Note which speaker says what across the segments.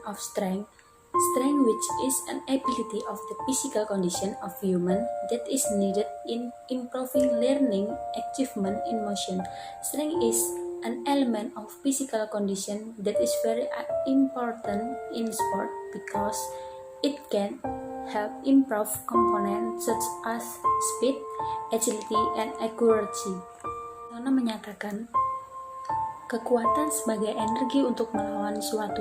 Speaker 1: of strength. Strength, which is an ability of the physical condition of human that is needed in improving learning, achievement in motion. Strength is an element of physical condition that is very important in sport because it can help improve components such as speed, agility, and accuracy. Tona menyatakan, kekuatan sebagai energi untuk melawan suatu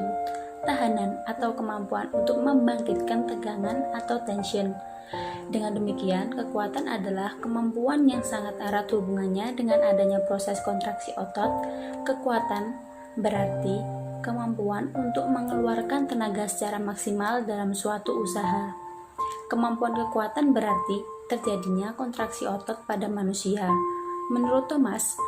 Speaker 1: tahanan atau kemampuan untuk membangkitkan tegangan atau tension. Dengan demikian, kekuatan adalah kemampuan yang sangat erat hubungannya dengan adanya proses kontraksi otot. Kekuatan berarti kemampuan untuk mengeluarkan tenaga secara maksimal dalam suatu usaha. Kemampuan kekuatan berarti terjadinya kontraksi otot pada manusia. Menurut Thomas,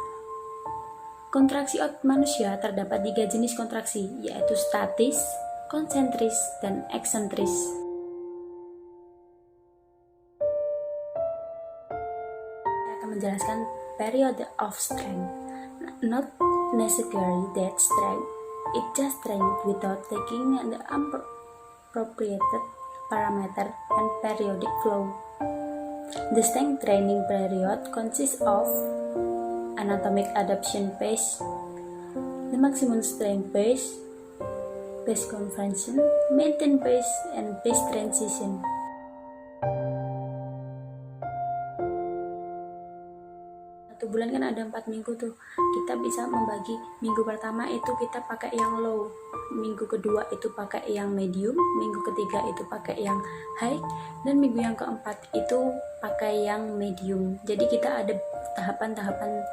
Speaker 1: kontraksi otot manusia terdapat 3 jenis kontraksi, yaitu statis, konsentris, dan eksentris. Saya akan menjelaskan period of strength. Not necessarily that strength is just strength without taking the appropriate parameter and periodic flow. The strength training period consists of anatomic adaptation phase, the maximum strength phase, phase conversion, maintenance phase, and phase transition. Satu bulan kan ada 4 minggu tuh. Kita bisa membagi minggu pertama itu kita pakai yang low, minggu kedua itu pakai yang medium, minggu ketiga itu pakai yang high, dan minggu yang keempat itu pakai yang medium. Jadi kita ada tahapan-tahapan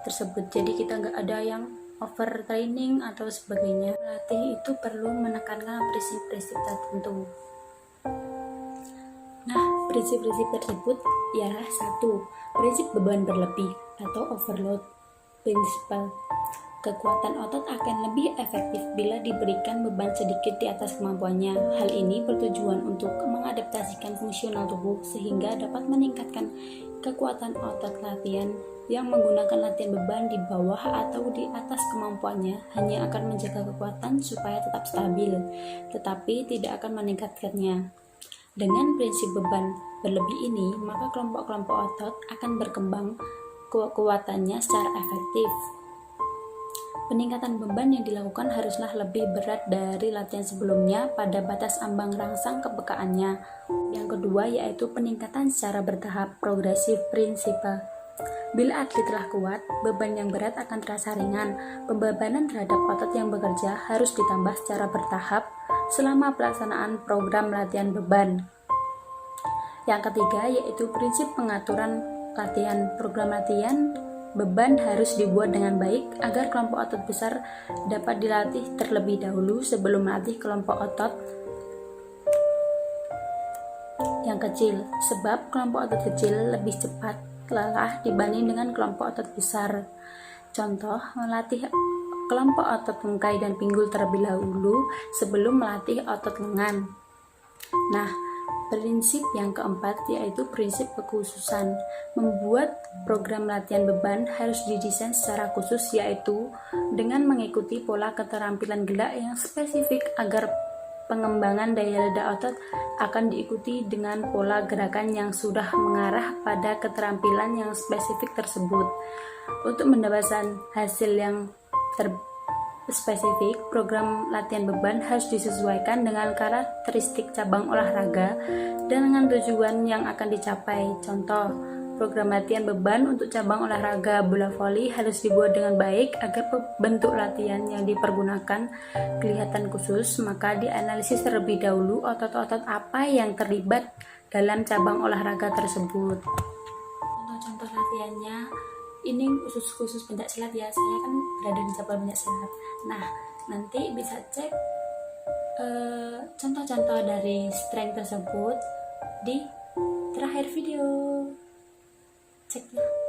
Speaker 1: tersebut, jadi kita nggak ada yang overtraining atau sebagainya. Pelatih itu perlu menekankan prinsip-prinsip tertentu. Nah, prinsip-prinsip tersebut ialah 1. Prinsip beban berlebih atau overload principle. Kekuatan otot akan lebih efektif bila diberikan beban sedikit di atas kemampuannya. Hal ini bertujuan untuk mengadaptasikan fungsional tubuh sehingga dapat meningkatkan kekuatan otot. Latihan yang menggunakan latihan beban di bawah atau di atas kemampuannya hanya akan menjaga kekuatan supaya tetap stabil, tetapi tidak akan meningkatkannya. Dengan prinsip beban berlebih ini, maka kelompok-kelompok otot akan berkembang kekuatannya secara efektif. Peningkatan beban yang dilakukan haruslah lebih berat dari latihan sebelumnya pada batas ambang rangsang kepekaannya. Yang kedua yaitu peningkatan secara bertahap, progresif prinsipal. Bila atlet telah kuat, beban yang berat akan terasa ringan. Pembebanan terhadap otot yang bekerja harus ditambah secara bertahap selama pelaksanaan program latihan beban. Yang ketiga yaitu prinsip pengaturan latihan. Program latihan beban harus dibuat dengan baik agar kelompok otot besar dapat dilatih terlebih dahulu sebelum melatih kelompok otot yang kecil, sebab kelompok otot kecil lebih cepat lelah dibanding dengan kelompok otot besar. Contoh, melatih kelompok otot tungkai dan pinggul terlebih dahulu sebelum melatih otot lengan. Nah, prinsip yang keempat yaitu prinsip kekhususan. Membuat program latihan beban harus didesain secara khusus, yaitu dengan mengikuti pola keterampilan gerak yang spesifik agar pengembangan daya ledak otot akan diikuti dengan pola gerakan yang sudah mengarah pada keterampilan yang spesifik tersebut. Untuk mendapatkan hasil yang spesifik, program latihan beban harus disesuaikan dengan karakteristik cabang olahraga dan dengan tujuan yang akan dicapai. Contoh, program latihan beban untuk cabang olahraga bola voli harus dibuat dengan baik agar bentuk latihan yang dipergunakan kelihatan khusus, maka dianalisis terlebih dahulu otot-otot apa yang terlibat dalam cabang olahraga tersebut. Contoh-contoh latihannya ini khusus pencaksilat ya, saya kan berada di cabang pencaksilat. Nah, nanti bisa cek contoh-contoh dari strength tersebut di terakhir video. Cek ya.